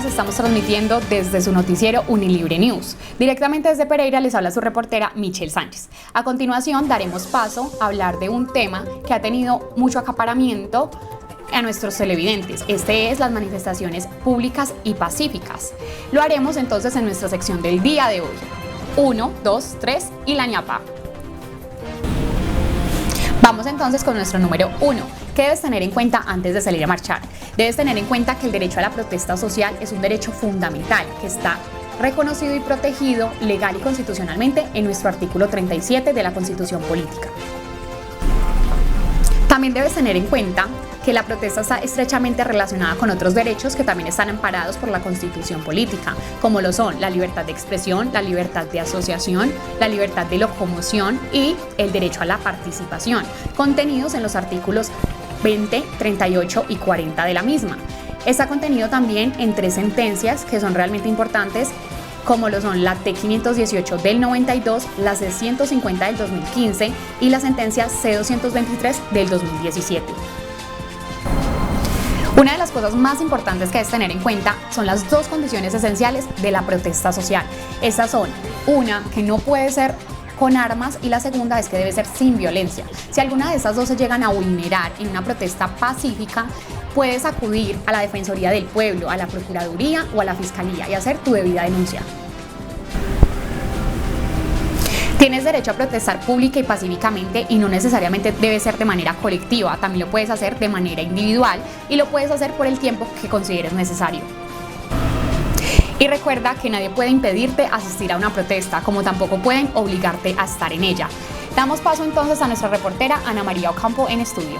días estamos transmitiendo desde su noticiero Unilibre News. Directamente desde Pereira les habla su reportera Michelle Sánchez. A continuación daremos paso a hablar de un tema que ha tenido mucho acaparamiento a nuestros televidentes. Este es las manifestaciones públicas y pacíficas. Lo haremos entonces en nuestra sección del día de hoy. 1, 2, 3 y la ñapa. Vamos entonces con nuestro número 1. ¿Qué debes tener en cuenta antes de salir a marchar? Debes tener en cuenta que el derecho a la protesta social es un derecho fundamental que está reconocido y protegido legal y constitucionalmente en nuestro artículo 37 de la Constitución Política. También debes tener en cuenta que la protesta está estrechamente relacionada con otros derechos que también están amparados por la Constitución Política, como lo son la libertad de expresión, la libertad de asociación, la libertad de locomoción y el derecho a la participación, contenidos en los artículos 20, 38 y 40 de la misma. Está contenido también en 3 sentencias que son realmente importantes, como lo son la T518 del 92, la C150 del 2015 y la sentencia C223 del 2017. Una de las cosas más importantes que debes tener en cuenta son las 2 condiciones esenciales de la protesta social. Estas son, una, que no puede ser con armas, y la segunda es que debe ser sin violencia. Si alguna de estas 2 se llegan a vulnerar en una protesta pacífica, puedes acudir a la Defensoría del Pueblo, a la Procuraduría o a la Fiscalía y hacer tu debida denuncia. Tienes derecho a protestar pública y pacíficamente y no necesariamente debe ser de manera colectiva, también lo puedes hacer de manera individual y lo puedes hacer por el tiempo que consideres necesario. Y recuerda que nadie puede impedirte asistir a una protesta, como tampoco pueden obligarte a estar en ella. Damos paso entonces a nuestra reportera Ana María Ocampo en estudio.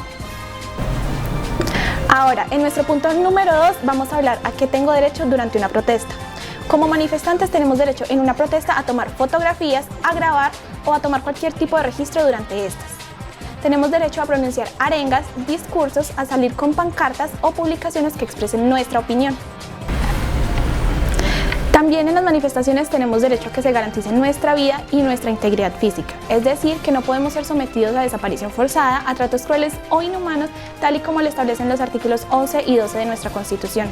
Ahora, en nuestro punto número 2 vamos a hablar a qué tengo derecho durante una protesta. Como manifestantes tenemos derecho en una protesta a tomar fotografías, a grabar o a tomar cualquier tipo de registro durante estas. Tenemos derecho a pronunciar arengas, discursos, a salir con pancartas o publicaciones que expresen nuestra opinión. También en las manifestaciones tenemos derecho a que se garantice nuestra vida y nuestra integridad física, es decir, que no podemos ser sometidos a desaparición forzada, a tratos crueles o inhumanos, tal y como lo establecen los artículos 11 y 12 de nuestra Constitución.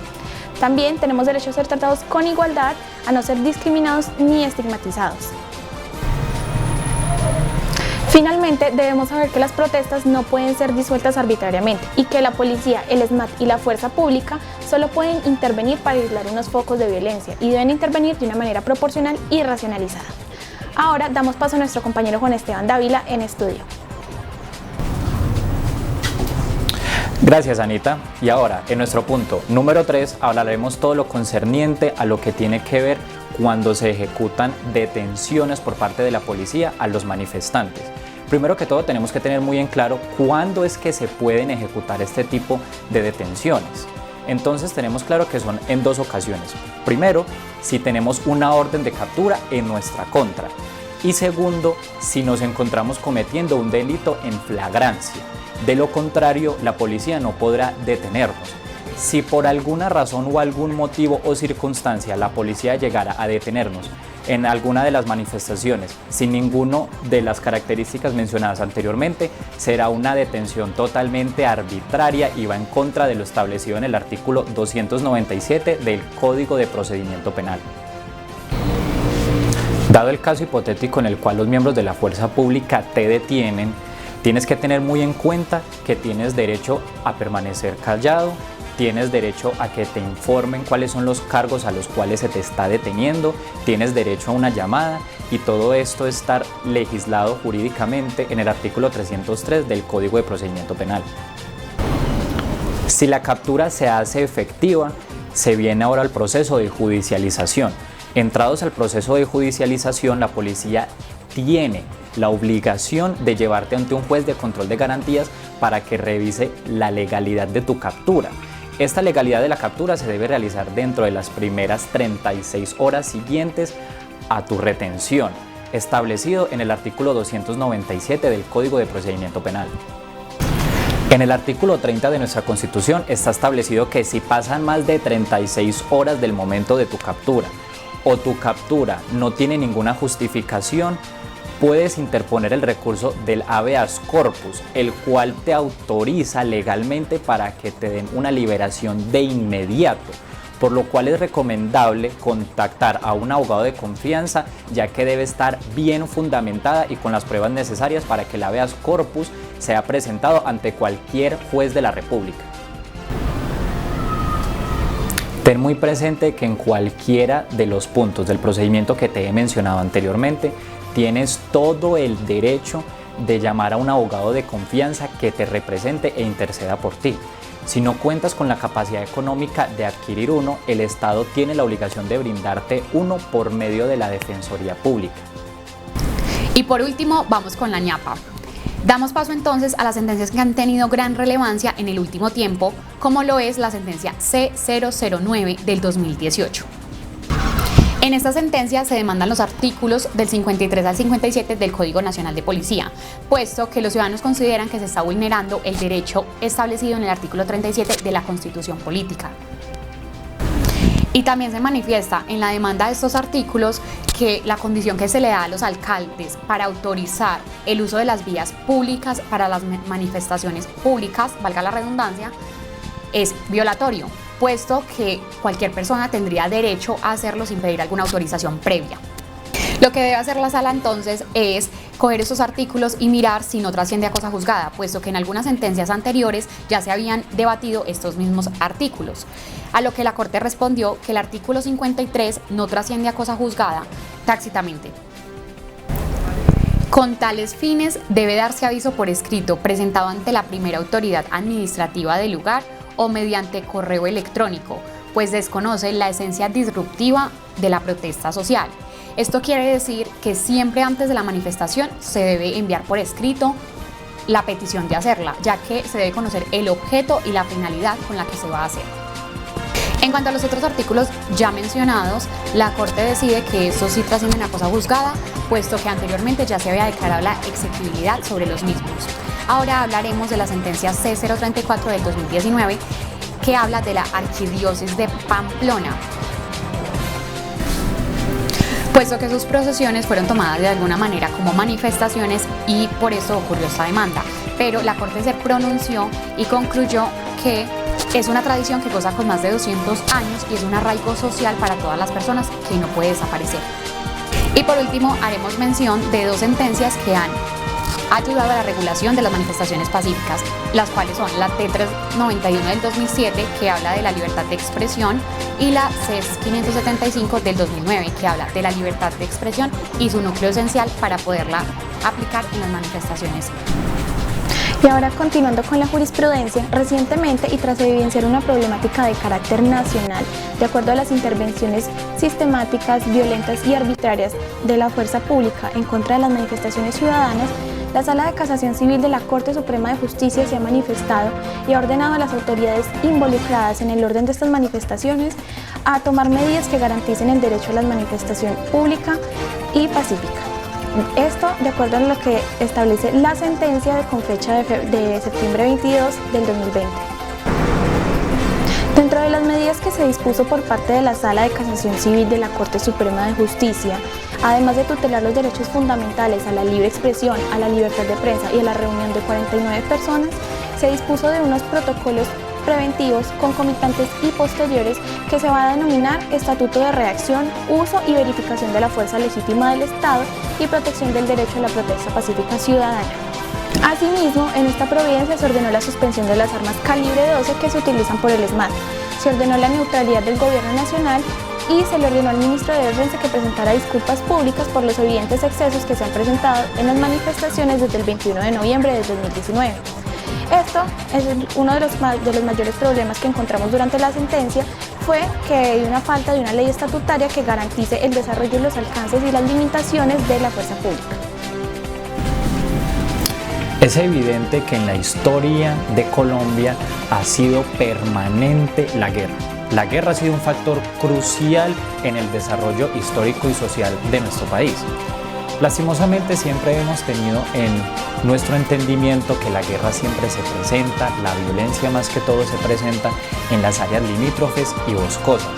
También tenemos derecho a ser tratados con igualdad, a no ser discriminados ni estigmatizados. Finalmente, debemos saber que las protestas no pueden ser disueltas arbitrariamente y que la policía, el SMAT y la fuerza pública solo pueden intervenir para aislar unos focos de violencia y deben intervenir de una manera proporcional y racionalizada. Ahora damos paso a nuestro compañero Juan Esteban Dávila en estudio. Gracias, Anita. Y ahora, en nuestro punto número 3, hablaremos todo lo concerniente a lo que tiene que ver cuando se ejecutan detenciones por parte de la policía a los manifestantes. Primero que todo, tenemos que tener muy en claro cuándo es que se pueden ejecutar este tipo de detenciones. Entonces tenemos claro que son en 2 ocasiones. Primero, si tenemos una orden de captura en nuestra contra. Y segundo, si nos encontramos cometiendo un delito en flagrancia. De lo contrario, la policía no podrá detenernos. Si por alguna razón o algún motivo o circunstancia la policía llegara a detenernos en alguna de las manifestaciones sin ninguna de las características mencionadas anteriormente, será una detención totalmente arbitraria y va en contra de lo establecido en el artículo 297 del Código de Procedimiento Penal. Dado el caso hipotético en el cual los miembros de la fuerza pública te detienen, tienes que tener muy en cuenta que tienes derecho a permanecer callado, tienes derecho a que te informen cuáles son los cargos a los cuales se te está deteniendo, tienes derecho a una llamada y todo esto está legislado jurídicamente en el artículo 303 del Código de Procedimiento Penal. Si la captura se hace efectiva, se viene ahora al proceso de judicialización. Entrados al proceso de judicialización, la policía tiene la obligación de llevarte ante un juez de control de garantías para que revise la legalidad de tu captura. Esta legalidad de la captura se debe realizar dentro de las primeras 36 horas siguientes a tu retención, establecido en el artículo 297 del Código de Procedimiento Penal. En el artículo 30 de nuestra Constitución está establecido que si pasan más de 36 horas del momento de tu captura o tu captura no tiene ninguna justificación, puedes interponer el recurso del habeas corpus, el cual te autoriza legalmente para que te den una liberación de inmediato, por lo cual es recomendable contactar a un abogado de confianza, ya que debe estar bien fundamentada y con las pruebas necesarias para que el habeas corpus sea presentado ante cualquier juez de la República. Ten muy presente que en cualquiera de los puntos del procedimiento que te he mencionado anteriormente, tienes todo el derecho de llamar a un abogado de confianza que te represente e interceda por ti. Si no cuentas con la capacidad económica de adquirir uno, el Estado tiene la obligación de brindarte uno por medio de la Defensoría Pública. Y por último, vamos con la ñapa. Damos paso entonces a las sentencias que han tenido gran relevancia en el último tiempo, como lo es la sentencia C009 del 2018. En esta sentencia se demandan los artículos del 53 al 57 del Código Nacional de Policía, puesto que los ciudadanos consideran que se está vulnerando el derecho establecido en el artículo 37 de la Constitución Política. Y también se manifiesta en la demanda de estos artículos que la condición que se le da a los alcaldes para autorizar el uso de las vías públicas para las manifestaciones públicas, valga la redundancia, es violatorio, puesto que cualquier persona tendría derecho a hacerlo sin pedir alguna autorización previa. Lo que debe hacer la sala entonces es coger esos artículos y mirar si no trasciende a cosa juzgada, puesto que en algunas sentencias anteriores ya se habían debatido estos mismos artículos. A lo que la Corte respondió que el artículo 53 no trasciende a cosa juzgada tácitamente. Con tales fines debe darse aviso por escrito presentado ante la primera autoridad administrativa del lugar o mediante correo electrónico, pues desconoce la esencia disruptiva de la protesta social. Esto quiere decir que siempre antes de la manifestación se debe enviar por escrito la petición de hacerla, ya que se debe conocer el objeto y la finalidad con la que se va a hacer. En cuanto a los otros artículos ya mencionados, la Corte decide que estos sí trascienden a cosa juzgada, puesto que anteriormente ya se había declarado la exequibilidad sobre los mismos. Ahora hablaremos de la sentencia C034 del 2019, que habla de la Archidiócesis de Pamplona, puesto que sus procesiones fueron tomadas de alguna manera como manifestaciones y por eso ocurrió esta demanda. Pero la Corte se pronunció y concluyó que es una tradición que goza con más de 200 años y es un arraigo social para todas las personas que no puede desaparecer. Y por último, haremos mención de dos sentencias que han ayudado a la regulación de las manifestaciones pacíficas, las cuales son la T391 del 2007, que habla de la libertad de expresión, y la CES 575 del 2009, que habla de la libertad de expresión y su núcleo esencial para poderla aplicar en las manifestaciones. Y ahora, continuando con la jurisprudencia, recientemente y tras evidenciar una problemática de carácter nacional, de acuerdo a las intervenciones sistemáticas, violentas y arbitrarias de la fuerza pública en contra de las manifestaciones ciudadanas, la Sala de Casación Civil de la Corte Suprema de Justicia se ha manifestado y ha ordenado a las autoridades involucradas en el orden de estas manifestaciones a tomar medidas que garanticen el derecho a la manifestación pública y pacífica. Esto de acuerdo a lo que establece la sentencia con fecha de septiembre 22 del 2020. Dentro de las medidas que se dispuso por parte de la Sala de Casación Civil de la Corte Suprema de Justicia, además de tutelar los derechos fundamentales a la libre expresión, a la libertad de prensa y a la reunión de 49 personas, se dispuso de unos protocolos preventivos, concomitantes y posteriores que se va a denominar Estatuto de Reacción, Uso y Verificación de la Fuerza Legítima del Estado y Protección del Derecho a la Protesta Pacífica Ciudadana. Asimismo, en esta providencia se ordenó la suspensión de las armas calibre 12 que se utilizan por el ESMAD, se ordenó la neutralidad del Gobierno Nacional y se le ordenó al ministro de Defensa que presentara disculpas públicas por los evidentes excesos que se han presentado en las manifestaciones desde el 21 de noviembre de 2019. Esto es uno de los mayores problemas que encontramos durante la sentencia, fue que hay una falta de una ley estatutaria que garantice el desarrollo, los alcances y las limitaciones de la fuerza pública. Es evidente que en la historia de Colombia ha sido permanente la guerra. La guerra ha sido un factor crucial en el desarrollo histórico y social de nuestro país. Lastimosamente siempre hemos tenido en nuestro entendimiento que la guerra siempre se presenta, la violencia más que todo se presenta en las áreas limítrofes y boscosas,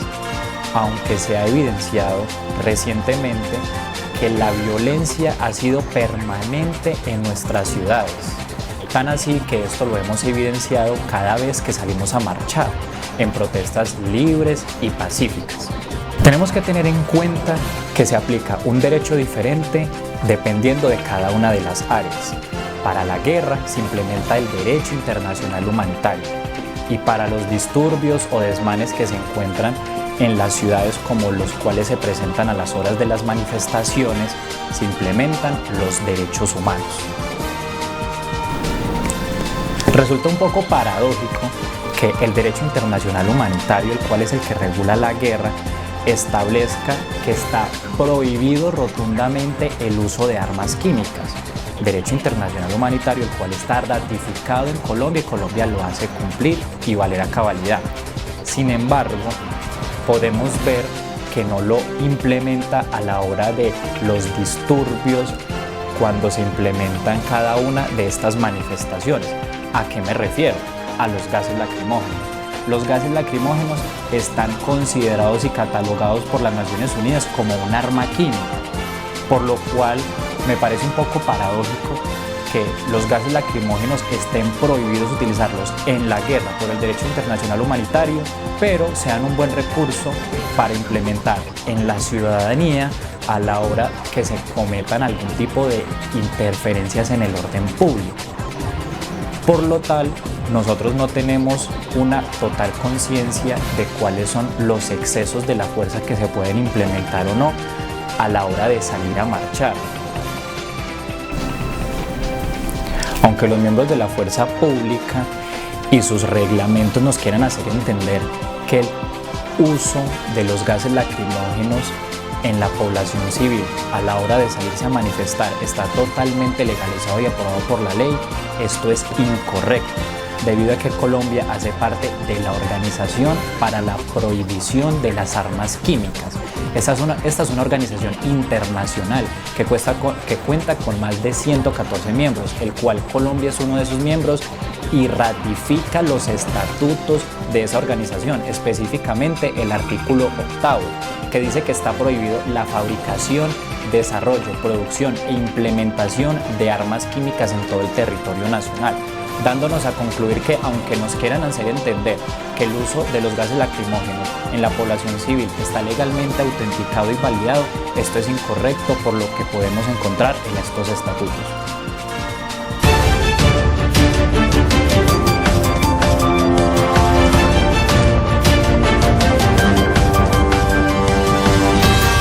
aunque se ha evidenciado recientemente que la violencia ha sido permanente en nuestras ciudades, tan así que esto lo hemos evidenciado cada vez que salimos a marchar. en protestas libres y pacíficas. Tenemos que tener en cuenta que se aplica un derecho diferente dependiendo de cada una de las áreas. Para la guerra se implementa el derecho internacional humanitario y para los disturbios o desmanes que se encuentran en las ciudades como los cuales se presentan a las horas de las manifestaciones, se implementan los derechos humanos. Resulta un poco paradójico que el derecho internacional humanitario, el cual es el que regula la guerra, establezca que está prohibido rotundamente el uso de armas químicas. Derecho internacional humanitario, el cual está ratificado en Colombia y Colombia lo hace cumplir y valer a cabalidad. Sin embargo, podemos ver que no lo implementa a la hora de los disturbios cuando se implementan cada una de estas manifestaciones. ¿A qué me refiero? A los gases lacrimógenos. Los gases lacrimógenos están considerados y catalogados por las Naciones Unidas como un arma química, por lo cual me parece un poco paradójico que los gases lacrimógenos estén prohibidos utilizarlos en la guerra por el derecho internacional humanitario, pero sean un buen recurso para implementar en la ciudadanía a la hora que se cometan algún tipo de interferencias en el orden público. Por lo tal, nosotros no tenemos una total conciencia de cuáles son los excesos de la fuerza que se pueden implementar o no a la hora de salir a marchar. Aunque los miembros de la fuerza pública y sus reglamentos nos quieran hacer entender que el uso de los gases lacrimógenos en la población civil a la hora de salirse a manifestar está totalmente legalizado y aprobado por la ley, esto es incorrecto, debido a que Colombia hace parte de la Organización para la Prohibición de las Armas Químicas. Esta es una organización internacional que cuenta con más de 114 miembros, el cual Colombia es uno de sus miembros y ratifica los estatutos de esa organización, específicamente el artículo 8º, que dice que está prohibido la fabricación, desarrollo, producción e implementación de armas químicas en todo el territorio nacional, dándonos a concluir que aunque nos quieran hacer entender que el uso de los gases lacrimógenos en la población civil está legalmente autenticado y validado, esto es incorrecto por lo que podemos encontrar en estos estatutos.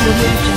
Thank you.